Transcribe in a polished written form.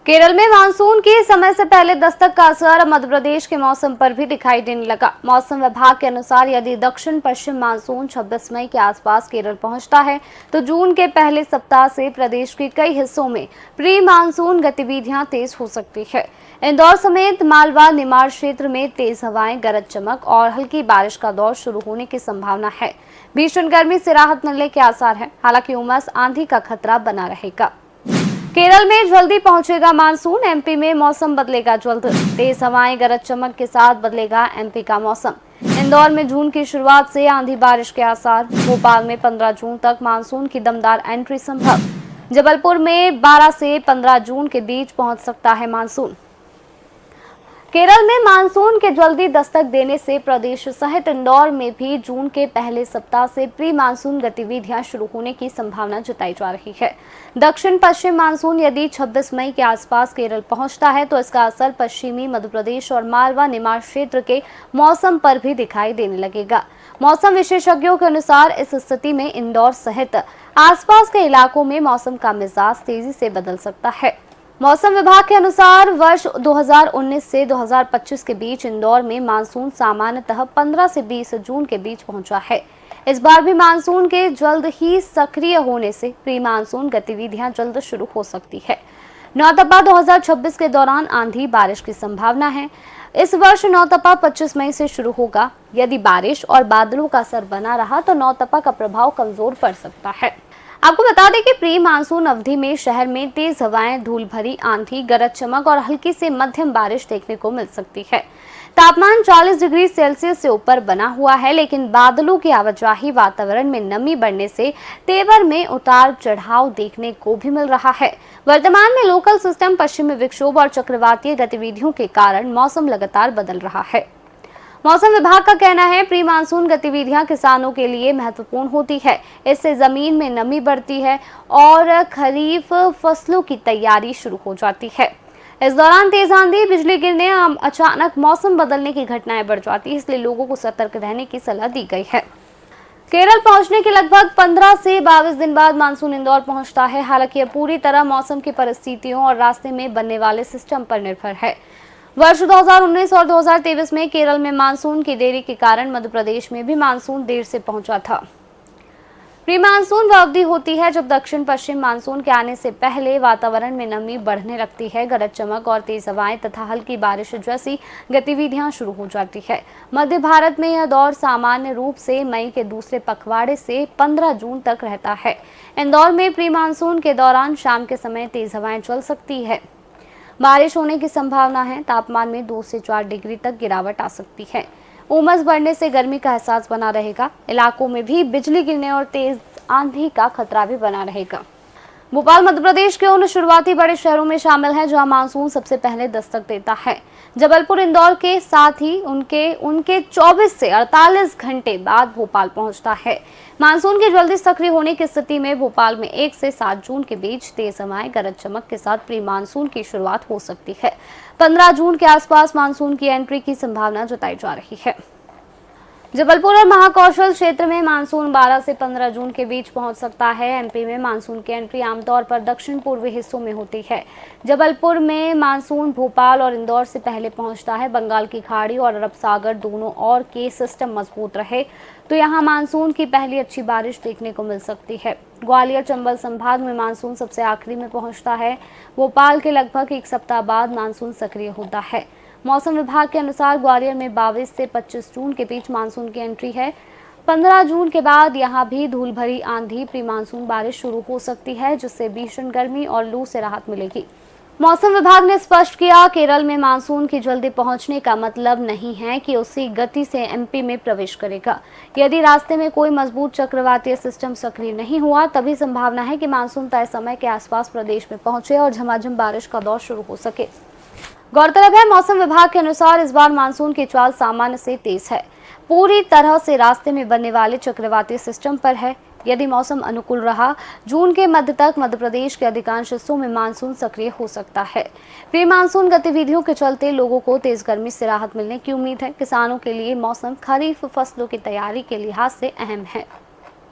केरल में मानसून की समय से पहले दस्तक का असर मध्य प्रदेश के मौसम पर भी दिखाई देने लगा। मौसम विभाग के अनुसार यदि दक्षिण पश्चिम मानसून 26 मई के आसपास केरल पहुंचता है तो जून के पहले सप्ताह से प्रदेश के कई हिस्सों में प्री मानसून गतिविधियां तेज हो सकती है। इंदौर समेत मालवा निमाड़ क्षेत्र में तेज हवाएं, गरज चमक और हल्की बारिश का दौर शुरू होने की संभावना है। भीषण गर्मी से राहत मिलने के आसार है, हालांकि उमस, आंधी का खतरा बना रहेगा। केरल में जल्दी पहुंचेगा मानसून, एमपी में मौसम बदलेगा जल्द। तेज हवाएं, गरज चमक के साथ बदलेगा एमपी का मौसम। इंदौर में जून की शुरुआत से आंधी बारिश के आसार। भोपाल में 15 जून तक मानसून की दमदार एंट्री संभव। जबलपुर में 12 से 15 जून के बीच पहुंच सकता है मानसून। केरल में मानसून के जल्दी दस्तक देने से प्रदेश सहित इंदौर में भी जून के पहले सप्ताह से प्री मानसून गतिविधियां शुरू होने की संभावना जताई जा रही है। दक्षिण पश्चिम मानसून यदि 26 मई के आसपास केरल पहुंचता है तो इसका असर पश्चिमी मध्य प्रदेश और मालवा निमाड़ क्षेत्र के मौसम पर भी दिखाई देने लगेगा। मौसम विशेषज्ञों के अनुसार इस स्थिति में इंदौर सहित आसपास के इलाकों में मौसम का मिजाज तेजी से बदल सकता है। मौसम विभाग के अनुसार वर्ष 2019 से 2025 के बीच इंदौर में मानसून सामान्यतः 15 से 20 जून के बीच पहुंचा है। इस बार भी मानसून के जल्द ही सक्रिय होने से प्री मानसून गतिविधियां जल्द शुरू हो सकती है। नौतपा 2026 के दौरान आंधी बारिश की संभावना है। इस वर्ष नौतपा 25 मई से शुरू होगा। यदि बारिश और बादलों का असर बना रहा तो नौतपा का प्रभाव कमजोर पड़ सकता है। आपको बता दें कि प्री मानसून अवधि में शहर में तेज हवाएं, धूल भरी आंधी, गरज चमक और हल्की से मध्यम बारिश देखने को मिल सकती है। तापमान 40 डिग्री सेल्सियस से ऊपर बना हुआ है, लेकिन बादलों की आवाजाही, वातावरण में नमी बढ़ने से तेवर में उतार चढ़ाव देखने को भी मिल रहा है। वर्तमान में लोकल सिस्टम, पश्चिमी विक्षोभ और चक्रवातीय गतिविधियों के कारण मौसम लगातार बदल रहा है। मौसम विभाग का कहना है प्री मानसून गतिविधियां किसानों के लिए महत्वपूर्ण होती है। इससे जमीन में नमी बढ़ती है और खरीफ फसलों की तैयारी शुरू हो जाती है। इस दौरान तेज आंधी, बिजली गिरने, अचानक मौसम बदलने की घटनाएं बढ़ जाती है, इसलिए लोगों को सतर्क रहने की सलाह दी गई है। केरल पहुंचने के लगभग 15 से 22 दिन बाद मानसून इंदौर पहुंचता है। हालांकि यह पूरी तरह मौसम की परिस्थितियों और रास्ते में बनने वाले सिस्टम पर निर्भर है। वर्ष 2019 और 2023 में केरल में मानसून की देरी के कारण मध्य प्रदेश में भी मानसून देर से पहुंचा था। प्री मानसून वह अवधि होती है जब दक्षिण पश्चिम मानसून के आने से पहले वातावरण में नमी बढ़ने लगती है, गरज चमक और तेज हवाएं तथा हल्की बारिश जैसी गतिविधियां शुरू हो जाती है। मध्य भारत में यह दौर सामान्य रूप से मई के दूसरे पखवाड़े से 15 जून तक रहता है। इंदौर में प्री मानसून के दौरान शाम के समय तेज हवाएं चल सकती है। बारिश होने की संभावना है। तापमान में 2 से 4 डिग्री तक गिरावट आ सकती है। उमस बढ़ने से गर्मी का एहसास बना रहेगा। इलाकों में भी बिजली गिरने और तेज आंधी का खतरा भी बना रहेगा। भोपाल मध्य प्रदेश के उन शुरुआती बड़े शहरों में शामिल है जहां मानसून सबसे पहले दस्तक देता है। जबलपुर, इंदौर के साथ ही उनके 24 से 48 घंटे बाद भोपाल पहुंचता है। मानसून के जल्दी सक्रिय होने की स्थिति में भोपाल में 1 से 7 जून के बीच तेज हवाएं, गरज चमक के साथ प्री मानसून की शुरुआत हो सकती है। 15 जून के आसपास मानसून की एंट्री की संभावना जताई जा रही है। जबलपुर और महाकौशल क्षेत्र में मानसून 12 से 15 जून के बीच पहुंच सकता है। एमपी में मानसून की एंट्री आमतौर पर दक्षिण पूर्वी हिस्सों में होती है। जबलपुर में मानसून भोपाल और इंदौर से पहले पहुंचता है। बंगाल की खाड़ी और अरब सागर दोनों ओर के सिस्टम मजबूत रहे तो यहां मानसून की पहली अच्छी बारिश देखने को मिल सकती है। ग्वालियर, चंबल संभाग में मानसून सबसे आखिरी में पहुंचता है। भोपाल के लगभग 1 सप्ताह बाद मानसून सक्रिय होता है। मौसम विभाग के अनुसार ग्वालियर में 22 से 25 जून के बीच मानसून की एंट्री है। 15 जून के बाद यहां भी धूल भरी आंधी, प्री मानसून बारिश शुरू हो सकती है, जिससे भीषण गर्मी और लू से राहत मिलेगी। मौसम विभाग ने स्पष्ट किया, केरल में मानसून की जल्दी पहुंचने का मतलब नहीं है कि उसी गति से एमपी में प्रवेश करेगा। यदि रास्ते में कोई मजबूत चक्रवातीय सिस्टम सक्रिय नहीं हुआ, तभी संभावना है कि मानसून तय समय के आसपास प्रदेश में पहुंचे और झमाझम बारिश का दौर शुरू हो सके। गौरतलब है, मौसम विभाग के अनुसार इस बार मानसून की चाल सामान्य से तेज है। पूरी तरह से रास्ते में बनने वाले चक्रवाती सिस्टम पर है। यदि मौसम अनुकूल रहा, जून के मध्य तक मध्य प्रदेश के अधिकांश हिस्सों में मानसून सक्रिय हो सकता है। प्री मानसून गतिविधियों के चलते लोगों को तेज गर्मी से राहत मिलने की उम्मीद है। किसानों के लिए मौसम खरीफ फसलों की तैयारी के लिहाज से अहम है।